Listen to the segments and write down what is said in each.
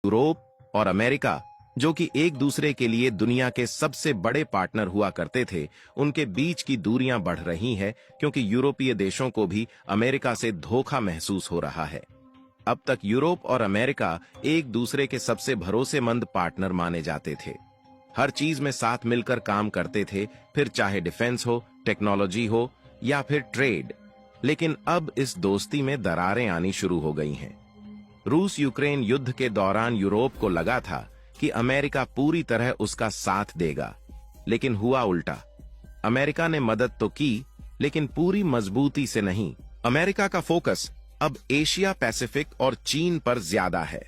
Europe और America, जो कि एक दूसरे के लिए दुनिया के सबसे बड़े पार्टनर हुआ करते थे, उनके बीच की दूरियां बढ़ रही हैं क्योंकि यूरोपीय देशों को भी अमेरिका से धोखा महसूस हो रहा है। अब तक यूरोप और अमेरिका एक दूसरे के सबसे भरोसेमंद पार्टनर माने जाते थे। हर चीज में साथ मिलकर काम करते थे, फिर चाहे डिफेंस हो, टेक्नोलॉजी हो या फिर ट्रेड। लेकिन अब इस दोस्ती में दरारें आनी शुरू हो गई हैं। रूस यूक्रेन युद्ध के दौरान यूरोप को लगा था कि अमेरिका पूरी तरह उसका साथ देगा, लेकिन हुआ उल्टा। अमेरिका ने मदद तो की, लेकिन पूरी मजबूती से नहीं। अमेरिका का फोकस अब एशिया पैसिफिक और चीन पर ज्यादा है,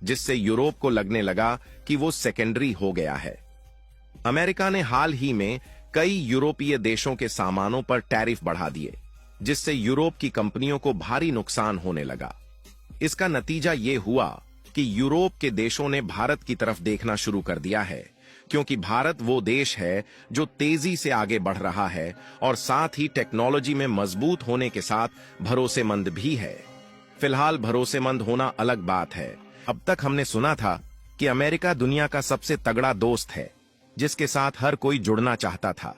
जिससे यूरोप को लगने लगा कि वो सेकेंडरी हो गया है। अमेरिका ने हाल ही में कई यूरोपीय देशों के सामानों पर टैरिफ बढ़ा दिए, जिससे यूरोप की कंपनियों को भारी नुकसान होने लगा। इसका नतीजा ये हुआ कि यूरोप के देशों ने भारत की तरफ देखना शुरू कर दिया है, क्योंकि भारत वो देश है जो तेजी से आगे बढ़ रहा है और साथ ही टेक्नोलॉजी में मजबूत होने के साथ भरोसेमंद भी है। फिलहाल भरोसेमंद होना अलग बात है। अब तक हमने सुना था कि अमेरिका दुनिया का सबसे तगड़ा दोस्त है, जिसके साथ हर कोई जुड़ना चाहता था।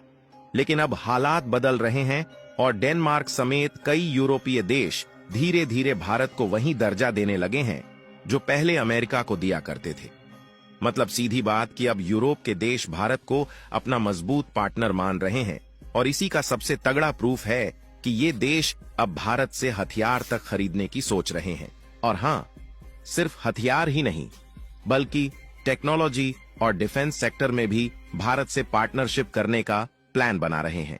लेकिन अब हालात बदल रहे हैं और डेनमार्क समेत कई यूरोपीय देश धीरे धीरे भारत को वही दर्जा देने लगे हैं जो पहले अमेरिका को दिया करते थे। मतलब सीधी बात कि अब यूरोप के देश भारत को अपना मजबूत पार्टनर मान रहे हैं, और इसी का सबसे तगड़ा प्रूफ है कि ये देश अब भारत से हथियार तक खरीदने की सोच रहे हैं। और हां, सिर्फ हथियार ही नहीं, बल्कि टेक्नोलॉजी और डिफेंस सेक्टर में भी भारत से पार्टनरशिप करने का प्लान बना रहे हैं।